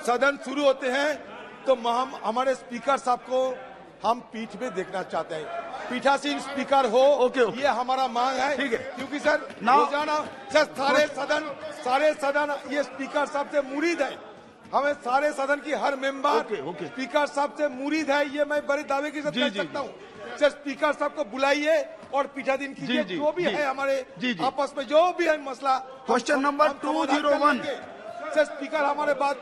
सदन शुरू होते हैं तो हम हमारे स्पीकर साहब को हम पीठ में देखना चाहते हैं। पीठासीन स्पीकर हो, ये हमारा मांग है। ठीक है, क्योंकि सर रोजाना सर सारे सदन ये स्पीकर साहब से मुरीद है। हमें सारे सदन की हर मेंबर स्पीकर साहब से मुरीद है, ये मैं बड़े दावे के साथ कह सकता हूँ। सर स्पीकर साहब को बुलाइए और पीठाधीन कीजिए, जो भी है हमारे आपस में जो भी है मसला। Question number 201। सर स्पीकर हमारे बात,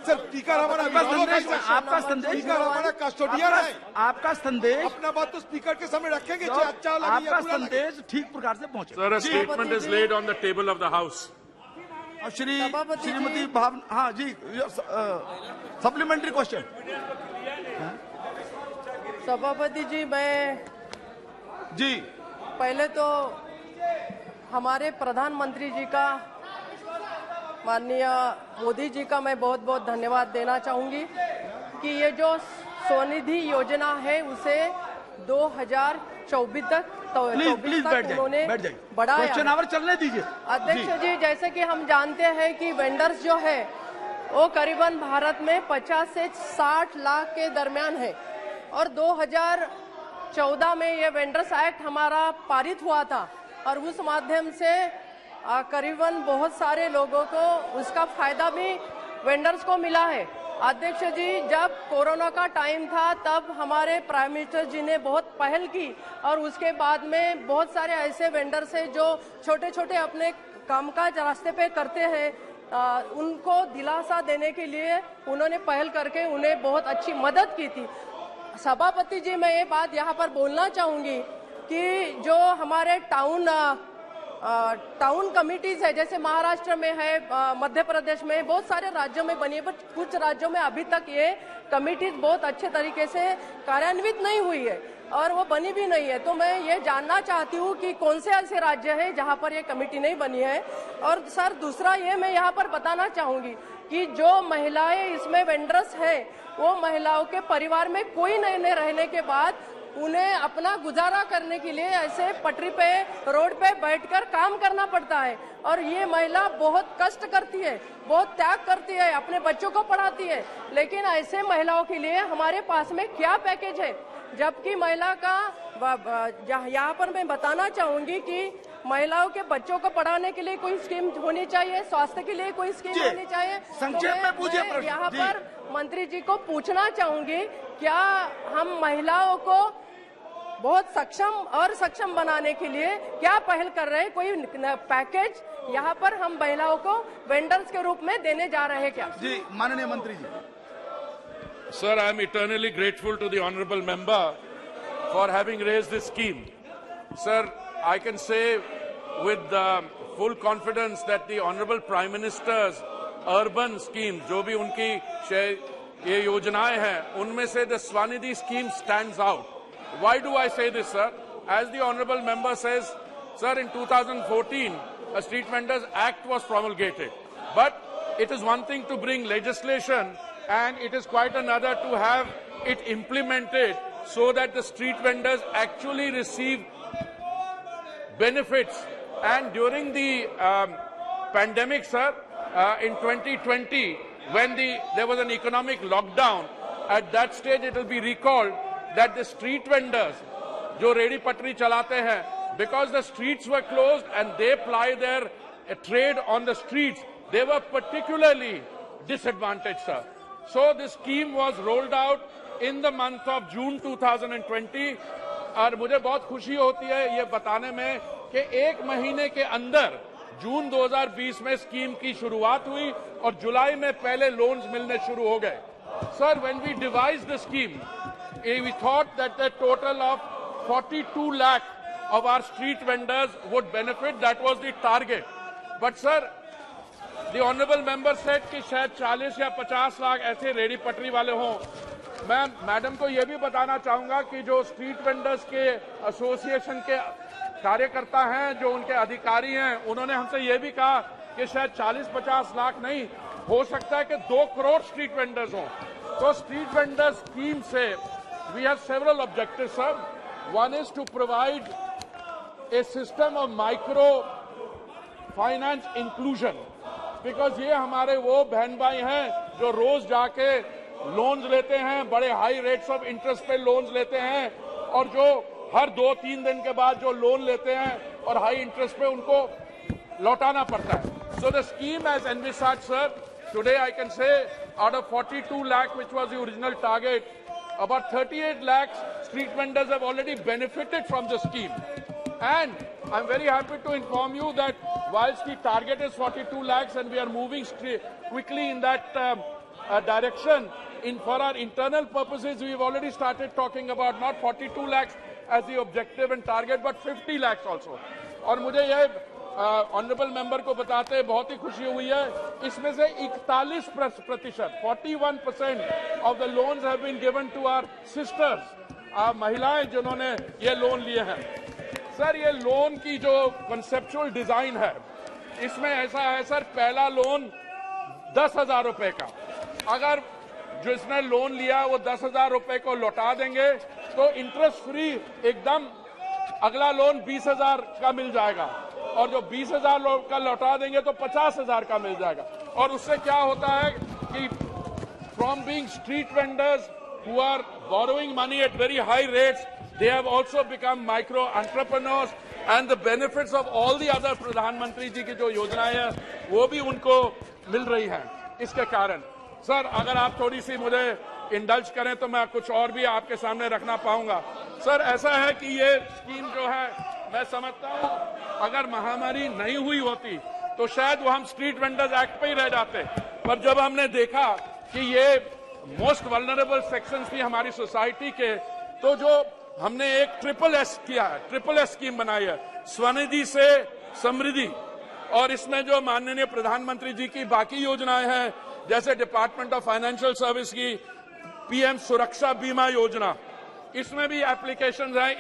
सर स्पीकर हमारा आपका संदेश, स्पीकर हमारा कस्टोडियन है। आपका संदेश, अपना बात तो स्पीकर के सामने रखेंगे, अच्छा आपका संदेश ठीक प्रकार से पहुंचे। Sir, statement is laid on the table of the house. Shrimati Bhavna, हाँ जी, सप्लीमेंट्री क्वेश्चन। सभापति जी, मैं पहले तो हमारे प्रधानमंत्री जी का, माननीय मोदी जी का मैं बहुत बहुत धन्यवाद देना चाहूंगी कि ये जो स्वनिधि योजना है उसे 2024 तक उन्होंने बढ़ाया। क्वेश्चन आवर चलने दीजिए। अध्यक्ष जी, जैसे कि हम जानते हैं कि वेंडर्स जो है वो करीबन भारत में 50 से 60 लाख के दरमियान है और 2014 में ये वेंडर्स एक्ट हमारा पारित हुआ था और उस माध्यम से करीबन बहुत सारे लोगों को उसका फायदा भी वेंडर्स को मिला है। अध्यक्ष जी, जब कोरोना का टाइम था तब हमारे प्राइम मिनिस्टर जी ने बहुत पहल की और उसके बाद में बहुत सारे ऐसे वेंडर्स हैं जो छोटे छोटे अपने कामकाज रास्ते पे करते हैं, उनको दिलासा देने के लिए उन्होंने पहल करके उन्हें बहुत अच्छी मदद की थी। सभापति जी, मैं ये बात यहाँ पर बोलना चाहूंगी कि जो हमारे टाउन कमिटीज है, जैसे महाराष्ट्र में है, मध्य प्रदेश में, बहुत सारे राज्यों में बनी है, पर कुछ राज्यों में अभी तक ये कमिटीज बहुत अच्छे तरीके से कार्यान्वित नहीं हुई है और वो बनी भी नहीं है। तो मैं ये जानना चाहती हूँ कि कौन से ऐसे राज्य हैं जहाँ पर ये कमेटी नहीं बनी है। और सर, दूसरा ये मैं यहाँ पर बताना चाहूंगी कि जो महिलाएं इसमें वेंडर्स है, वो महिलाओं के परिवार में कोई नहीं रहने के बाद उन्हें अपना गुजारा करने के लिए ऐसे पटरी पे, रोड पे बैठकर काम करना पड़ता है और ये महिला बहुत कष्ट करती है, बहुत त्याग करती है, अपने बच्चों को पढ़ाती है। लेकिन ऐसे महिलाओं के लिए हमारे पास में क्या पैकेज है? जबकि महिला का यहाँ पर मैं बताना चाहूंगी कि महिलाओं के बच्चों को पढ़ाने के लिए कोई स्कीम होनी चाहिए, स्वास्थ्य के लिए कोई स्कीम होनी चाहिए। संक्षेप में पूछिए। यहाँ पर मंत्री जी को पूछना चाहूंगी, क्या हम महिलाओं को बहुत सक्षम बनाने के लिए क्या पहल कर रहे हैं? कोई पैकेज यहाँ पर हम महिलाओं को वेंडर्स के रूप में देने जा रहे हैं क्या? जी, माननीय मंत्री जी। Sir, I am eternally grateful to the honourable member for having raised this scheme. Sir, I can say with full confidence that the honourable Prime Minister's urban scheme, जो भी उनकी ये योजनाएं हैं, उनमें से the Swanidhi scheme stands out. Why do I say this, sir? As the honourable member says, sir, in 2014, a Street Vendors Act was promulgated. But it is one thing to bring legislation and it is quite another to have it implemented so that the street vendors actually receive benefits. And during the pandemic, sir, in 2020, when there was an economic lockdown, at that stage it will be recalled that the street vendors, जो ready पटरी चलाते हैं, because the streets were closed and they ply their trade on the streets, they were particularly disadvantaged, sir. So this scheme was rolled out in the month of June 2020 और मुझे बहुत खुशी होती है ये बताने में कि एक महीने के अंदर जून 2020 में स्कीम की शुरुआत हुई और जुलाई में पहले लोन्स मिलने शुरू हो गए. Sir, when we devised the scheme, we thought that the total of 42 lakh of our street vendors would benefit. That was the target. But sir, the honourable member said कि शायद 40 या 50 लाख ऐसे रेडी पटरी वाले हों. मैं मैडम को यह भी बताना चाहूंगा कि जो स्ट्रीट वेंडर्स के एसोसिएशन के कार्यकर्ता हैं, जो उनके अधिकारी हैं, उन्होंने हमसे यह भी कहा कि शायद 40-50 लाख नहीं, हो सकता है कि 2 करोड़ स्ट्रीट वेंडर्स हों. तो स्ट्रीट वेंडर्स स्कीम से we have several objectives, sir. One is to provide a system of micro finance inclusion, because ये हमारे वो बहन भाई हैं जो रोज जाके लोन्स लेते हैं, बड़े हाई रेट्स ऑफ इंटरेस्ट पे लोन्स लेते हैं, और जो हर 2-3 दिन के बाद जो लोन लेते हैं और हाई इंटरेस्ट पे उनको लौटाना पड़ता है. So the scheme as envisaged, sir, today I can say out of 42 lakh which was the original target, about 38 lakhs street vendors have already benefited from the scheme. And I'm very happy to inform you that whilst the target is 42 lakhs and we are moving quickly in that direction, for our internal purposes, we've already started talking about not 42 lakhs as the objective and target, but 50 lakhs also. और मुझे ये honourable member को बताते बहुत ही खुशी हुई है, इसमें से 41%, 41% of the loans have been given to our sisters, महिलाएं जिन्होंने ये लोन लिए हैं. सर, ये लोन की जो कंसेप्चुअल डिजाइन है, इसमें ऐसा है सर, पहला लोन 10,000 रुपए का, अगर जिसने लोन लिया वो 10,000 रुपए को लौटा देंगे तो इंटरेस्ट फ्री एकदम अगला लोन 20,000 का मिल जाएगा, और जो 20,000 का लौटा देंगे तो 50,000 का मिल जाएगा. और उससे क्या होता है कि from being street vendors who are borrowing money at very high rates, they have also become micro entrepreneurs, and the benefits of all the other प्रधानमंत्री जी की जो योजनाएं हैं वो भी उनको मिल रही हैं. इसके कारण सर, अगर आप थोड़ी सी मुझे इंडल्ज करें तो मैं कुछ और भी आपके सामने रखना पाऊंगा. सर, ऐसा है कि ये स्कीम जो है, मैं समझता हूं अगर महामारी नहीं हुई होती तो शायद वो हम स्ट्रीट वेंडर्स एक्ट पे ही रह जाते, पर जब हमने देखा कि ये मोस्ट वल्नरेबल सेक्शंस थी हमारी सोसाइटी के, तो जो हमने एक ट्रिपल एस किया है, ट्रिपल एस स्कीम बनाई है, स्वनिधि से समृद्धि, और इसमें जो माननीय प्रधानमंत्री जी की बाकी योजनाएं हैं, जैसे डिपार्टमेंट ऑफ फाइनेंशियल सर्विस की पीएम सुरक्षा बीमा योजना, इसमें भी एप्लीकेशन है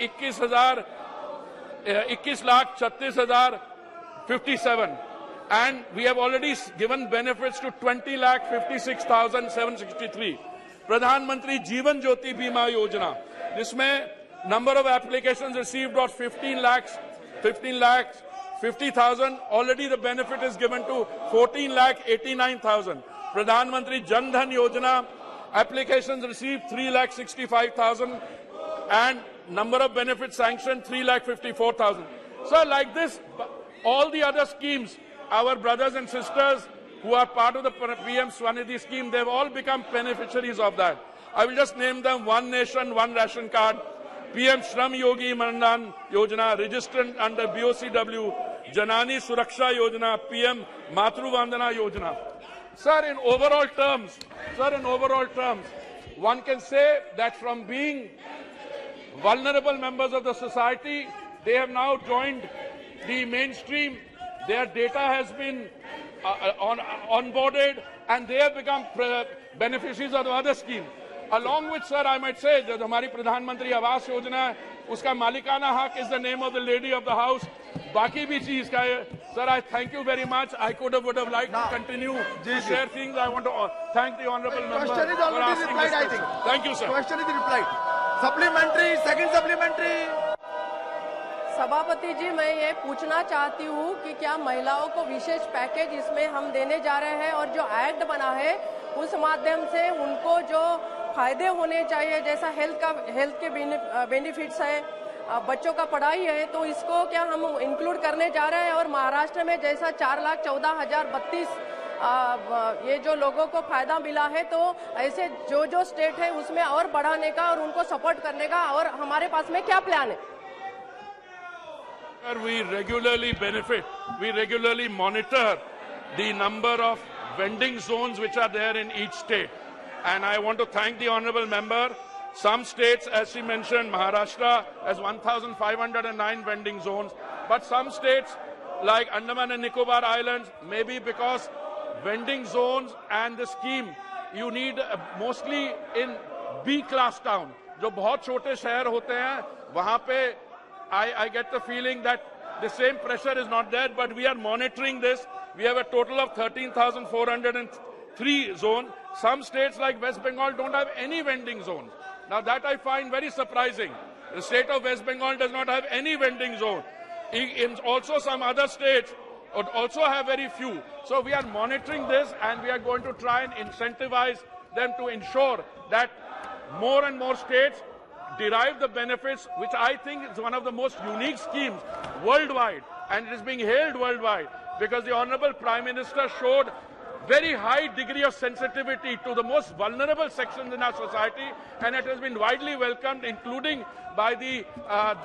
21,36,057, and we have already given benefits to 20,56,763. प्रधानमंत्री जीवन ज्योति बीमा योजना, जिसमें number of applications received was 15,50,000. Already the benefit is given to 14,89,000. Pradhan Mantri Jan Dhan Yojana, applications received 3,65,000, and number of benefits sanctioned 3,54,000. So like this, all the other schemes, our brothers and sisters who are part of the PM Swanidhi scheme, they've all become beneficiaries of that. I will just name them: One Nation, One Ration Card, PM Shram Yogi Mandan Yojana, registered under BOCW, Janani Suraksha Yojana, PM Matru Vandana Yojana. Sir, in overall terms, one can say that from being vulnerable members of the society, they have now joined the mainstream. Their data has been onboarded, and they have become beneficiaries of the other scheme. Along with, sir, I might say that हमारी प्रधानमंत्री आवास योजना है, उसका मालिकाना हक is the name of the lady of the house. बाकी भी चीज का है. Sir, I thank you very much. I would have liked to continue to share things. I want to thank the honourable member Question is for already asking replied, this I question. think. Thank you, sir. Question is replied. Supplementary, second supplementary. सभापति जी, मैं ये पूछना चाहती हूँ कि क्या महिलाओं को विशेष पैकेज इसमें हम देने जा रहे हैं, और जो एक्ट बना है उस माध्यम से उनको जो फायदे होने चाहिए, जैसा हेल्थ के बेनिफिट्स है, बच्चों का पढ़ाई है, तो इसको क्या हम इंक्लूड करने जा रहे हैं? और महाराष्ट्र में जैसा 4,14,032 ये जो लोगों को फायदा मिला है, तो ऐसे जो स्टेट है उसमें और बढ़ाने का और उनको सपोर्ट करने का, और हमारे पास में क्या प्लान है? We regularly monitor the number of vending zones which are there in each state. And I want to thank the honourable member. Some states, as she mentioned, Maharashtra has 1,509 vending zones. But some states, like Andaman and Nicobar Islands, maybe because vending zones and the scheme, you need mostly in B-class town. जो बहुत छोटे शहर होते हैं, वहाँ पे I get the feeling that the same pressure is not there, but we are monitoring this. We have a total of 13,403 zones. Some states like West Bengal don't have any vending zones. Now that I find very surprising. The state of West Bengal does not have any vending zone. In also some other states would also have very few. So we are monitoring this, and we are going to try and incentivize them to ensure that more and more states derive the benefits, which I think is one of the most unique schemes worldwide, and it is being hailed worldwide because the Honorable Prime Minister showed very high degree of sensitivity to the most vulnerable sections in our society, and it has been widely welcomed, including by the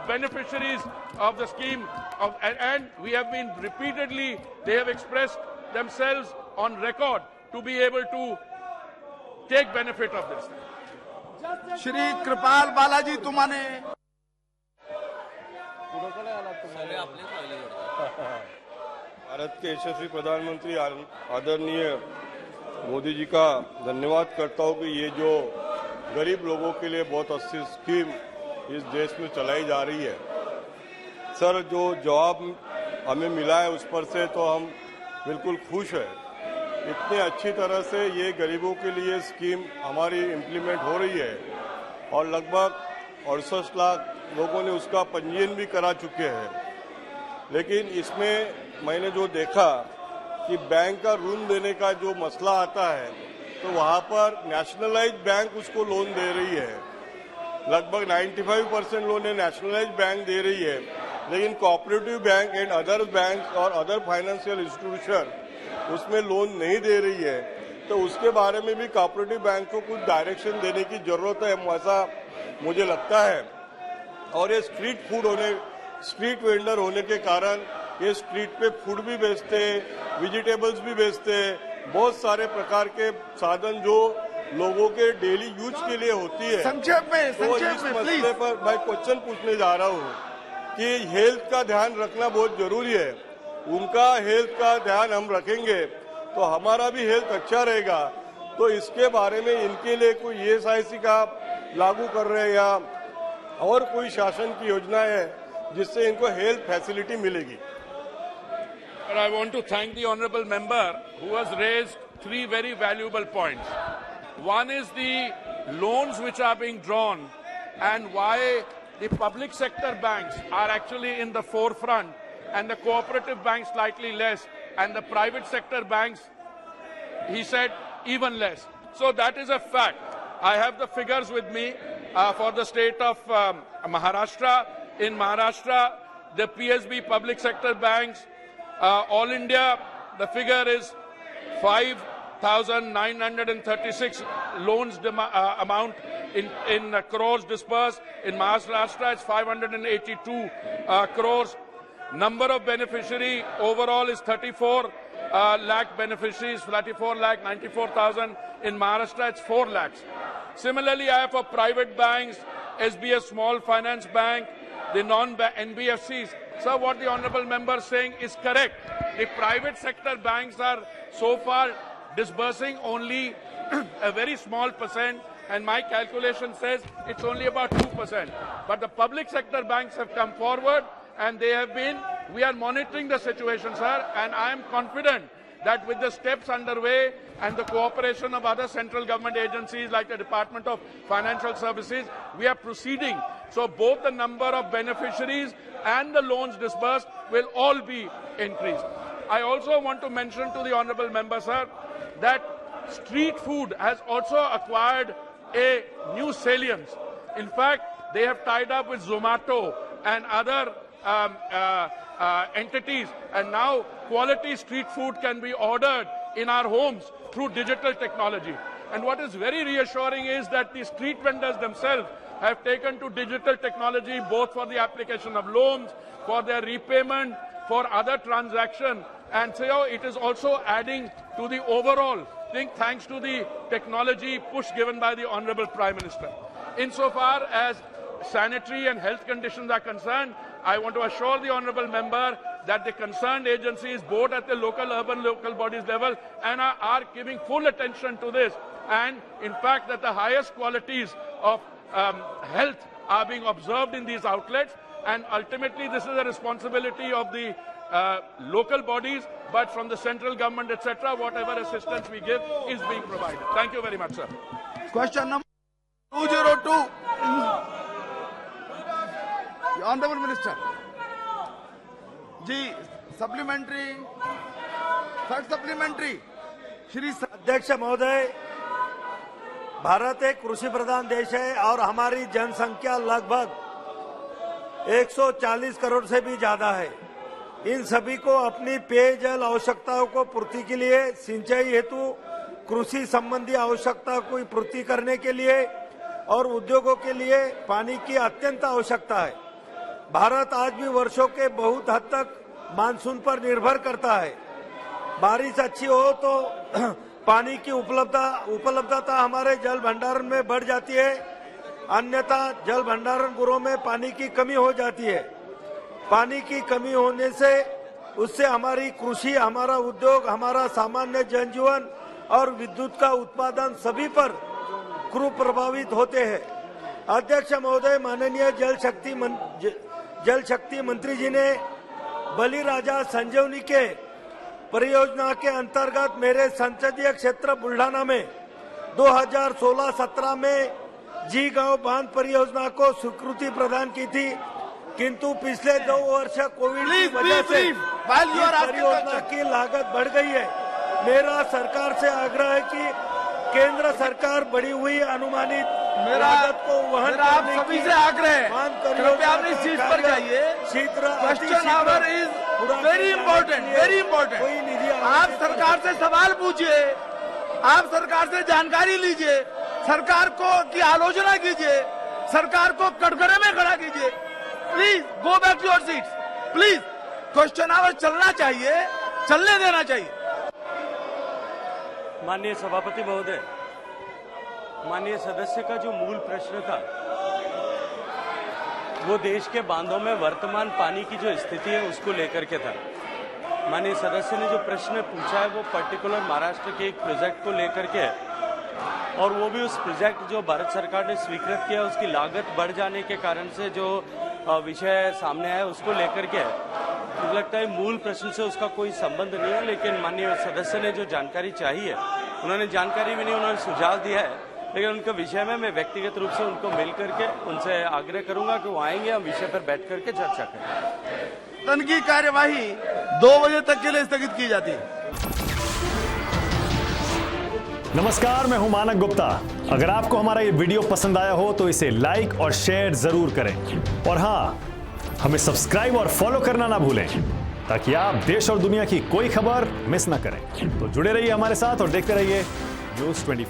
beneficiaries of the scheme. And we have been repeatedly, they have expressed themselves on record to be able to take benefit of this. Shri कृपाल बालाजी तुमाने भारत के यशस्वी प्रधानमंत्री आदरणीय मोदी जी का धन्यवाद करता हूं कि ये जो गरीब लोगों के लिए बहुत अच्छी स्कीम इस देश में चलाई जा रही है। सर, जो जवाब हमें मिला है उस पर से तो हम बिल्कुल खुश हैं। इतने अच्छी तरह से ये गरीबों के लिए स्कीम हमारी इम्प्लीमेंट हो रही है और लगभग 68 लाख लोगों ने उसका पंजीयन भी करा चुके हैं। लेकिन इसमें मैंने जो देखा कि बैंक का ऋण देने का जो मसला आता है तो वहां पर नेशनलाइज्ड बैंक उसको लोन दे रही है। लगभग 95% लोन नेशनलाइज्ड बैंक दे रही है, लेकिन cooperative bank and other bank और अदर फाइनेंशियल इंस्टीट्यूशन उसमें लोन नहीं दे रही है। तो उसके बारे में भी कोऑपरेटिव बैंक को कुछ डायरेक्शन देने की जरूरत है, ऐसा मुझे लगता है। और ये स्ट्रीट वेंडर होने के कारण ये स्ट्रीट पे फूड भी बेचते हैं, वेजिटेबल्स भी बेचते हैं, बहुत सारे प्रकार के साधन जो लोगों के डेली यूज के लिए होती है। संक्षेप में तो इस मसले पर मैं क्वेश्चन पूछने जा रहा हूँ कि हेल्थ का ध्यान रखना बहुत जरूरी है। उनका हेल्थ का ध्यान हम रखेंगे तो हमारा भी हेल्थ अच्छा रहेगा। तो इसके बारे में इनके लिए कोई ESIC का लागू कर रहे हैं या और कोई शासन की योजना है जिससे इनको हेल्थ फैसिलिटी मिलेगी? I want to thank the honourable member who has raised three very valuable points. One is the loans which are being drawn and why the public sector banks are actually in the forefront and the cooperative banks slightly less and the private sector banks, he said, even less. So that is a fact. I have the figures with me for the state of Maharashtra. In Maharashtra, the PSB public sector banks, all India, the figure is 5,936 loans amount in crores dispersed. In Maharashtra, it's 582 crores. Number of beneficiary overall is 34 lakh beneficiaries, 34 lakh 94,000. In Maharashtra, it's 4 lakhs. Similarly, I have for private banks, SBS Small Finance Bank, the non-NBFCs. So what the honourable member is saying is correct. The private sector banks are so far disbursing only a very small percent, and my calculation says it's only about 2%. But the public sector banks have come forward and they have been, we are monitoring the situation, sir, and I am confident that with the steps underway and the cooperation of other central government agencies like the Department of Financial Services, we are proceeding. So both the number of beneficiaries and the loans disbursed will all be increased. I also want to mention to the honourable member, sir, that street food has also acquired a new salience. In fact, they have tied up with Zomato and other entities, and now quality street food can be ordered in our homes through digital technology. And what is very reassuring is that the street vendors themselves have taken to digital technology both for the application of loans, for their repayment, for other transactions, and so it is also adding to the overall thing thanks to the technology push given by the Honourable Prime Minister. Insofar as sanitary and health conditions are concerned, I want to assure the honourable member that the concerned agencies, both at the local, urban, local bodies level, and are giving full attention to this. And in fact, that the highest qualities of health are being observed in these outlets. And ultimately, this is a responsibility of the local bodies, but from the central government, etc., whatever assistance we give is being provided. Thank you very much, sir. Question number 202. The Honourable Minister. जी supplementary, third supplementary. Shri अध्यक्ष महोदय, भारत एक कृषि प्रधान देश है और हमारी जनसंख्या लगभग 140 करोड़ से भी ज्यादा है। इन सभी को अपनी पेयजल आवश्यकताओं को पूर्ति के लिए, सिंचाई हेतु, कृषि संबंधी आवश्यकता को पूर्ति करने के लिए और उद्योगों के लिए पानी की अत्यंत आवश्यकता है। भारत आज भी वर्षों के बहुत हद तक मानसून पर निर्भर करता है। बारिश अच्छी हो तो पानी की उपलब्धता हमारे जल भंडारण में बढ़ जाती है, अन्यथा जल भंडारण गृहों में पानी की कमी हो जाती है। पानी की कमी होने से उससे हमारी कृषि, हमारा उद्योग, हमारा सामान्य जनजीवन और विद्युत का उत्पादन सभी पर कुप्रभावित होते हैं। अध्यक्ष महोदय, माननीय जल शक्ति मंत्री जी ने बलिराजा संजीवनी के परियोजना के अंतर्गत मेरे संसदीय क्षेत्र बुल्ढाना में 2016-17 में जी गांव बांध परियोजना को स्वीकृति प्रदान की थी, किंतु पिछले 2 वर्ष कोविड की वजह से इस परियोजना की लागत बढ़ गई है। मेरा सरकार से आग्रह है कि केंद्र सरकार बढ़ी हुई अनुमानित लागत को वहन करने की मांग अपनी सीट पर जाइए। Question our is very important. आप सरकार से सवाल पूछिए, आप सरकार से जानकारी लीजिए, सरकार को की आलोचना कीजिए, सरकार को कटघरे में खड़ा कीजिए। Please go back to your seats. Please, question hour चलना चाहिए, चलने देना चाहिए। माननीय सभापति महोदय, माननीय सदस्य का जो मूल प्रश्न था वो देश के बांधों में वर्तमान पानी की जो स्थिति है उसको लेकर के था। माननीय सदस्य ने जो प्रश्न पूछा है वो पर्टिकुलर महाराष्ट्र के एक प्रोजेक्ट को लेकर के है, और वो भी उस प्रोजेक्ट जो भारत सरकार ने स्वीकृत किया उसकी लागत बढ़ जाने के कारण से जो विषय सामने आया उसको लेकर के है। मुझे लगता है मूल प्रश्न से उसका कोई संबंध नहीं है, लेकिन माननीय सदस्य ने जो जानकारी चाहिए उन्होंने जानकारी भी नहीं, उन्होंने सुझाव दिया है, लेकिन उनके विषय में मैं व्यक्तिगत रूप से उनको मिल करके उनसे आग्रह करूंगा कि वो आएंगे, हम विषय पर बैठ करके चर्चा करें। सदन की कार्यवाही 2 बजे तक के लिए स्थगित की जाती है। नमस्कार, मैं हूं मानक गुप्ता। अगर आपको हमारा ये वीडियो पसंद आया हो तो इसे लाइक और शेयर जरूर करें, और हां, हमें सब्सक्राइब और फॉलो करना ना भूलें ताकि आप देश और दुनिया की कोई खबर मिस ना करें। तो जुड़े रहिए हमारे साथ और देखते रहिए न्यूज़ 24।